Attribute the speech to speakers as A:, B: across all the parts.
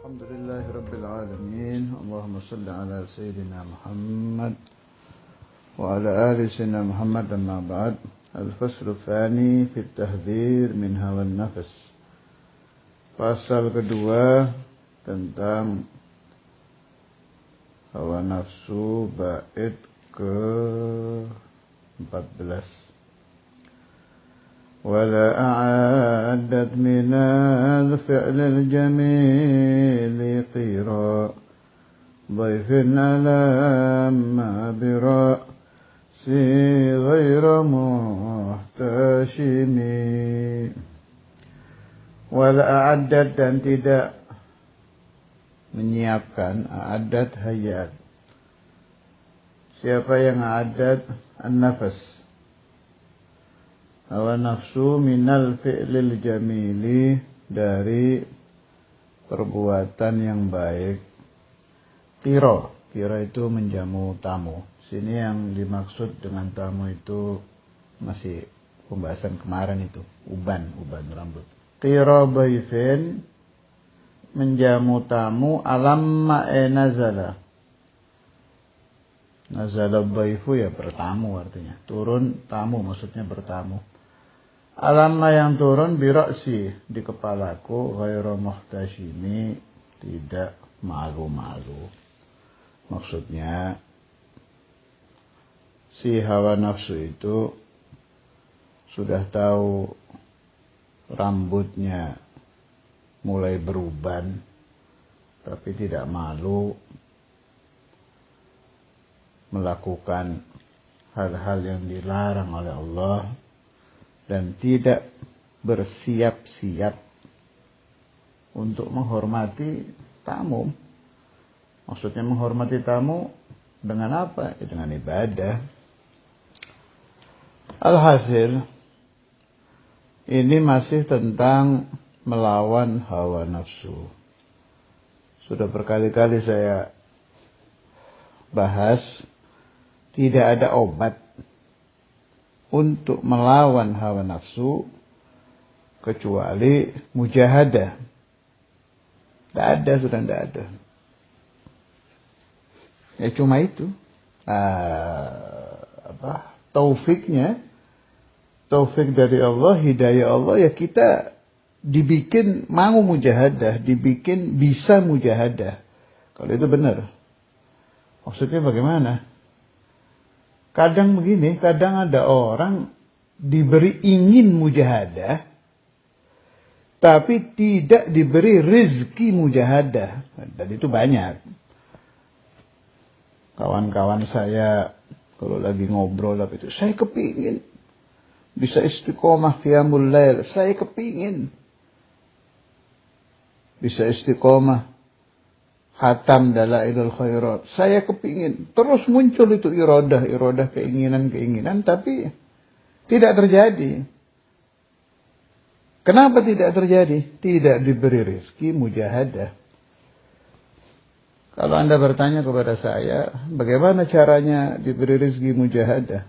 A: Alhamdulillahi Rabbil Alamin. Allahumma salli ala Sayyidina Muhammad wa ala ali Sayyidina Muhammad, amma ba'd. Al-faslu tsani fi tahdhir min hawa nafas. Pasal kedua tentang hawa nafsu, bait ke-14. ولا أعدت من الفعل الجميل قيرا ضيف على ما برأسي غير محتشم ولا أعدت dan tidak menyiapkan. A'adat hayat. Siapa yang a'adat? An-nafas. Hawa nafsu minal fi'lil jamili, dari perbuatan yang baik. Kiro itu menjamu tamu. Sini yang dimaksud dengan tamu itu masih pembahasan kemarin itu. Uban rambut. Kiro baifin, menjamu tamu. Alamma nazala. Nazala baifu ya bertamu artinya. Turun tamu maksudnya bertamu. Alamna yang turun biraksi, di kepalaku, ghairu muhtashimi, tidak malu-malu. Maksudnya si hawa nafsu itu sudah tahu rambutnya mulai beruban, tapi tidak malu melakukan hal-hal yang dilarang oleh Allah, dan tidak bersiap-siap untuk menghormati tamu. Maksudnya menghormati tamu dengan apa? Ya, dengan ibadah. Alhasil, ini masih tentang melawan hawa nafsu. Sudah berkali-kali saya bahas, tidak ada obat untuk melawan hawa nafsu kecuali mujahadah. Tidak ada. Ya cuma itu. Taufik dari Allah, hidayah Allah, ya kita dibikin mau mujahadah, dibikin bisa mujahadah. Kalau itu benar. Maksudnya bagaimana? Kadang begini, kadang ada orang diberi ingin mujahadah, tapi tidak diberi rezeki mujahadah. Dan itu banyak. Kawan-kawan saya, kalau lagi ngobrol, itu saya kepingin bisa istiqomah qiyamul lail. Saya kepingin bisa istiqomah hatam dalailul khairat. Saya kepingin. Terus muncul itu iradah, keinginan, tapi tidak terjadi. Kenapa tidak terjadi? Tidak diberi rezeki mujahadah. Kalau Anda bertanya kepada saya, bagaimana caranya diberi rezeki mujahadah?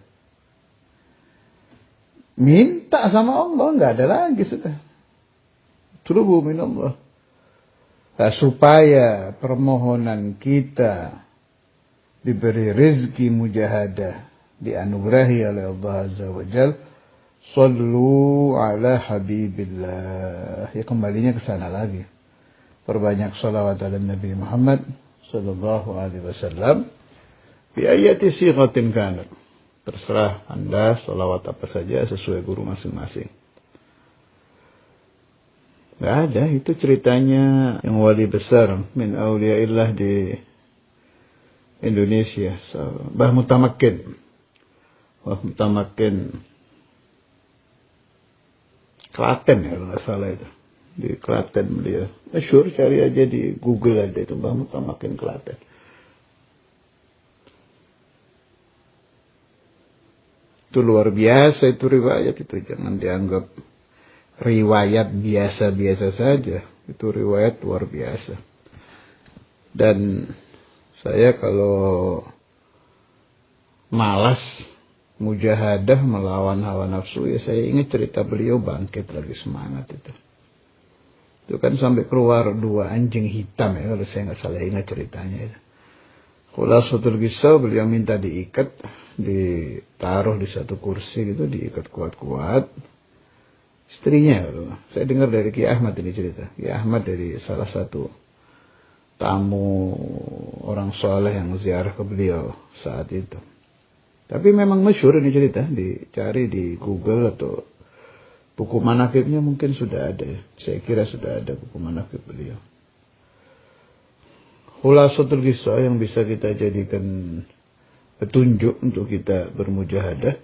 A: Minta sama Allah, nggak ada lagi sudah. Tulubu minallah. Supaya permohonan kita diberi rezeki mujahadah, dianugerahi oleh Allah Azza wa Jal, sallu ala habibillah. Ya kembalinya ke sana lagi. Perbanyak salawat ala Nabi Muhammad sallallahu alaihi wasallam bi ayati sighatin kanat. Terserah Anda salawat apa saja sesuai guru masing-masing. Nggak ada, itu ceritanya yang wali besar min auliyaillah di Indonesia, Mbah Mutamakin Klaten ya kalau nggak salah itu, di Klaten beliau masyhur, cari aja di Google ada itu Mbah Mutamakin Klaten. Itu luar biasa itu riwayat itu, jangan dianggap riwayat biasa-biasa saja. Itu riwayat luar biasa. Dan saya kalau malas mujahadah melawan hawa nafsu, ya saya ingat cerita beliau bangkit lagi semangat itu. Itu kan sampai keluar 2 anjing hitam ya, kalau saya nggak salah ingat ceritanya itu. Khulasatul Qissah, beliau minta diikat, ditaruh di satu kursi gitu, diikat kuat-kuat. Istrinya, saya dengar dari Ki Ahmad ini cerita. Ki Ahmad dari salah satu tamu orang soleh yang ziarah ke beliau saat itu. Tapi memang masyhur ini cerita, dicari di Google atau buku manaqibnya mungkin sudah ada ya. Saya kira sudah ada buku manaqib beliau. Khulasatul Qissah yang bisa kita jadikan petunjuk untuk kita bermujahadah.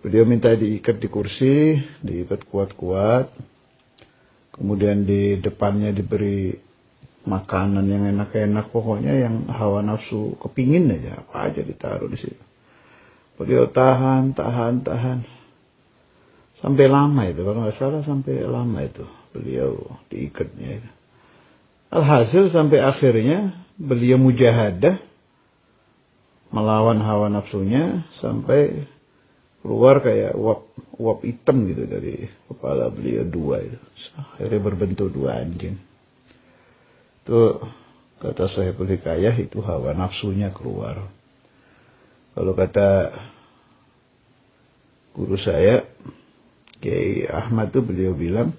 A: Beliau minta diikat di kursi, diikat kuat-kuat. Kemudian di depannya diberi makanan yang enak-enak, pokoknya yang hawa nafsu kepingin aja, apa aja ditaruh di situ. Beliau tahan. Sampai lama itu, kalau nggak salah sampai lama itu beliau diikatnya itu. Alhasil sampai akhirnya beliau mujahadah melawan hawa nafsunya sampai keluar kayak uap hitam gitu dari kepala beliau 2 itu. Akhirnya berbentuk 2 anjing. Itu kata Sahibul Hikayah, itu hawa nafsunya keluar. Kalau kata guru saya Kiai Ahmad itu beliau bilang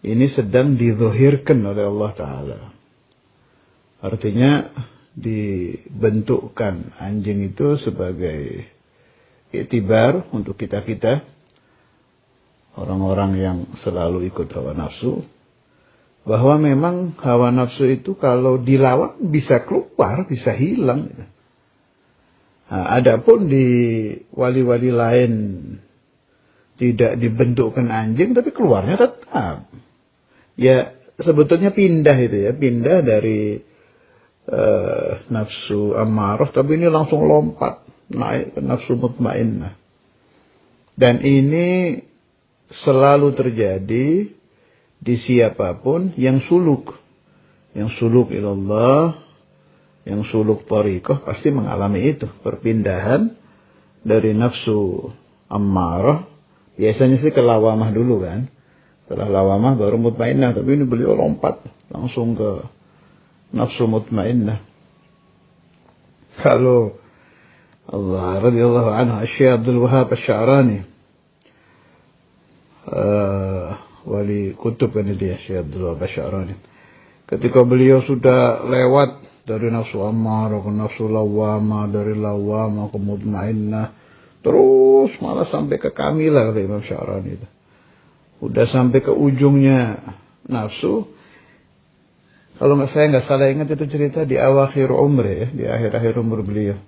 A: ini sedang dizahirkan oleh Allah Ta'ala. Artinya dibentukkan anjing itu sebagai iktibar untuk kita-kita orang-orang yang selalu ikut hawa nafsu, bahwa memang hawa nafsu itu kalau dilawan bisa keluar, bisa hilang. Nah, adapun di wali-wali lain tidak dibentukkan anjing tapi keluarnya tetap. Ya sebetulnya pindah itu ya, pindah dari nafsu ammarah, tapi ini langsung lompat naik ke nafsu mutmainnah. Dan ini selalu terjadi di siapapun yang suluk ilallah, yang suluk thariqah, pasti mengalami itu, perpindahan dari nafsu ammarah. Biasanya sih ke lawamah dulu kan, setelah lawamah baru mutmainnah, tapi ini beliau lompat langsung ke nafsu mutmainnah. Kalau Allah radhiyallahu anhu Syekh Abdul Wahhab Asy-Sya'rani, wali kutub kan dia, Syekh Abdul Wahhab Asy-Sya'rani, ketika beliau sudah lewat dari nafsu ammarah ke nafsu lawamah, dari lawamah ke mutmainnah, terus malah sampai ke kamilah, kata Imam Sya'rani itu. Udah sampai ke ujungnya nafsu. Kalau saya nggak salah ingat itu cerita di awakhir umri ya, di akhir-akhir umur beliau.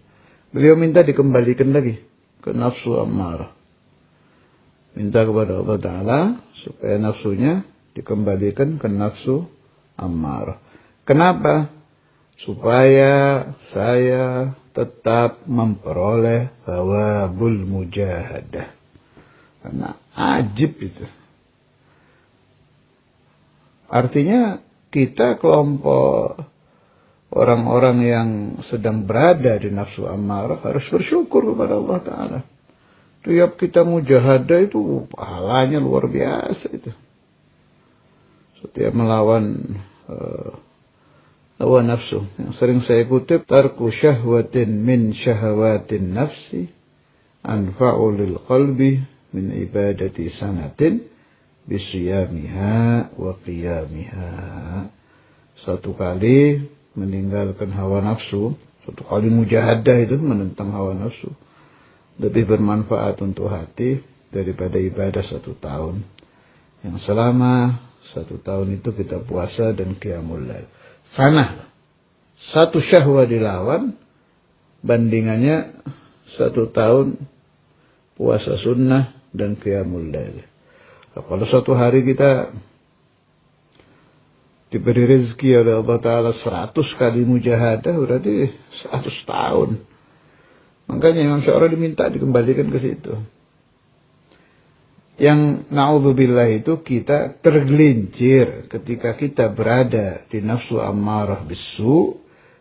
A: Beliau minta dikembalikan lagi ke nafsu ammarah. Minta kepada Allah Ta'ala supaya nafsunya dikembalikan ke nafsu ammarah. Kenapa? Supaya saya tetap memperoleh thawabul mujahadah. Karena ajib itu. Artinya kita kelompok orang-orang yang sedang berada di nafsu ammarah harus bersyukur kepada Allah Ta'ala. Tiap kita mujahadah itu pahalanya luar biasa itu. Setiap melawan hawa nafsu. Yang sering saya kutip, tarku syahwatin min syahawatin nafsi anfa'u lil qalbi min ibadati sanatin bisiyamiha wa qiyamiha. Satu kali meninggalkan hawa nafsu, satu kali mujahadah itu menentang hawa nafsu, lebih bermanfaat untuk hati daripada ibadah 1 tahun. Yang selama 1 tahun itu kita puasa dan qiyamul lail. Sana 1 syahwat dilawan, bandingannya 1 tahun puasa sunnah dan qiyamul lail. Kalau 1 hari kita diberi rezeki oleh Allah Ta'ala 100 kali mujahadah, berarti 100 tahun. Makanya Imam Sya'rani diminta dikembalikan ke situ. Yang na'udzubillah itu kita tergelincir ketika kita berada di nafsu ammarah bisu,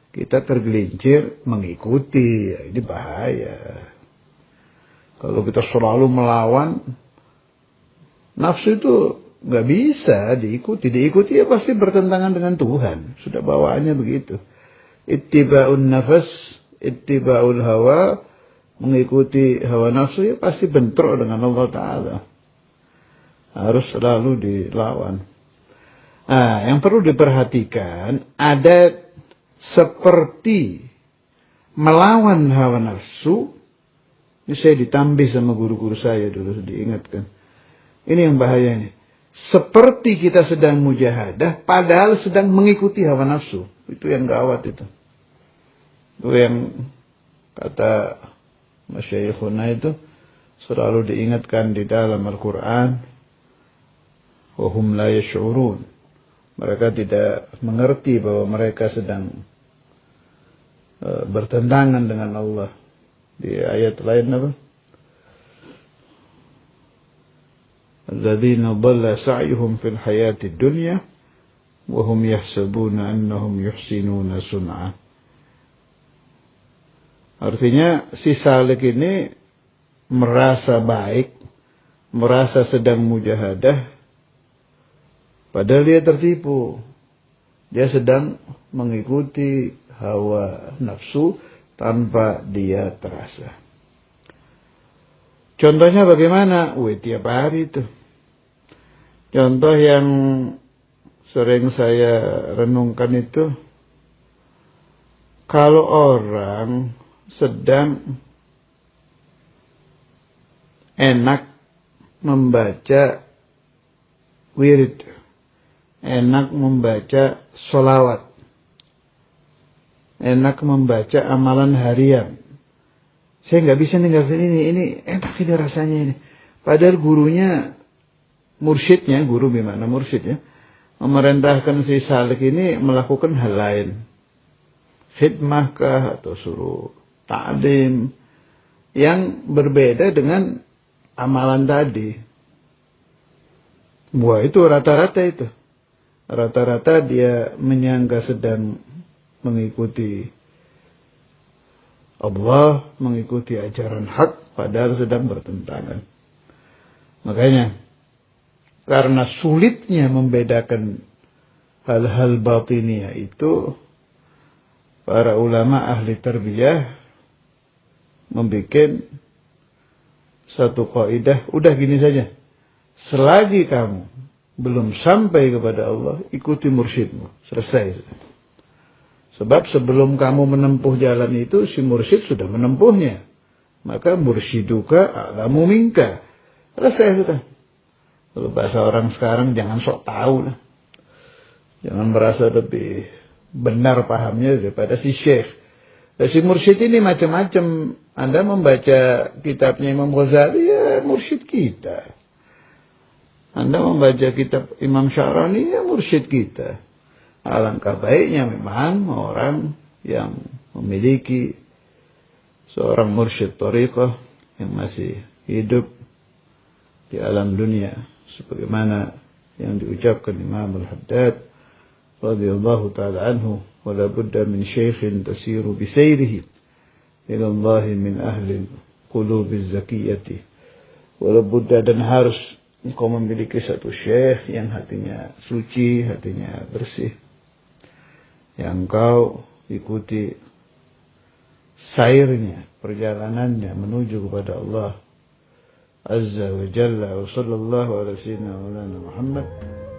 A: kita tergelincir mengikuti. Ini bahaya. Kalau kita selalu melawan, nafsu itu nggak bisa diikuti ya pasti bertentangan dengan Tuhan. Sudah bawaannya begitu. Ittiba'un nafas, ittiba'ul hawa, mengikuti hawa nafsu ya pasti bentrok dengan Allah Ta'ala. Harus selalu dilawan. Nah, yang perlu diperhatikan ada seperti melawan hawa nafsu. Ini saya ditambih sama guru-guru saya dulu, diingatkan. Ini yang bahayanya. Seperti kita sedang mujahadah, padahal sedang mengikuti hawa nafsu. Itu yang gawat itu. Itu yang kata masyayikhuna itu selalu diingatkan di dalam Al-Quran. Wahum la yash'urun. Mereka tidak mengerti bahwa mereka sedang bertentangan dengan Allah. Di ayat lain apa? Alladzina dhalla sa'yuhum fil hayatid dunya wa hum yahsabuna annahum yuhsinuna sun'a. Artinya si salik ini merasa baik, merasa sedang mujahadah, padahal dia tertipu. Dia sedang mengikuti hawa nafsu tanpa dia terasa. Contohnya bagaimana? Tiap hari itu. Contoh yang sering saya renungkan itu, kalau orang sedang enak membaca wirid, enak membaca sholawat, enak membaca amalan harian. Saya nggak bisa ninggalin ini enak ini rasanya ini. Padahal gurunya, mursyidnya, guru gimana mursyidnya, memerintahkan si salik ini melakukan hal lain. Khidmah kah atau suruh ta'lim yang berbeda dengan amalan tadi. Wah, itu rata-rata itu. Rata-rata dia menyangka sedang mengikuti Allah, mengikuti ajaran hak, padahal sedang bertentangan. Makanya, karena sulitnya membedakan hal-hal batiniah itu, para ulama ahli tarbiyah membuat satu kaidah, udah gini saja. Selagi kamu belum sampai kepada Allah, ikuti mursyidmu. Selesai. Sebab sebelum kamu menempuh jalan itu, si mursyid sudah menempuhnya. Maka mursyiduka a'lamu minka. Selesai sudah. Kalau bahasa orang sekarang, jangan sok tahu lah. Jangan merasa lebih benar pahamnya daripada si syekh. Dan si mursyid ini macam-macam. Anda membaca kitabnya Imam Ghazali, ya mursyid kita. Anda membaca kitab Imam Syarani, ya mursyid kita. Alangkah baiknya memang orang yang memiliki seorang mursyid thariqah yang masih hidup di alam dunia. Sebagaimana yang diucapkan Imam Al-Haddad radhiyallahu ta'ala anhu, wala budda min syaikhin tasiru bisayrihi ila Allah min ahli qulubiz zakiyati. Wala budda, dan harus engkau memiliki satu syekh yang hatinya suci, hatinya bersih, yang engkau ikuti sairnya, perjalanannya menuju kepada Allah Azza wa Jalla. Wa sallallahu ala sayyidina Muhammad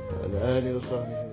A: wa ala alihi wa sahbihi.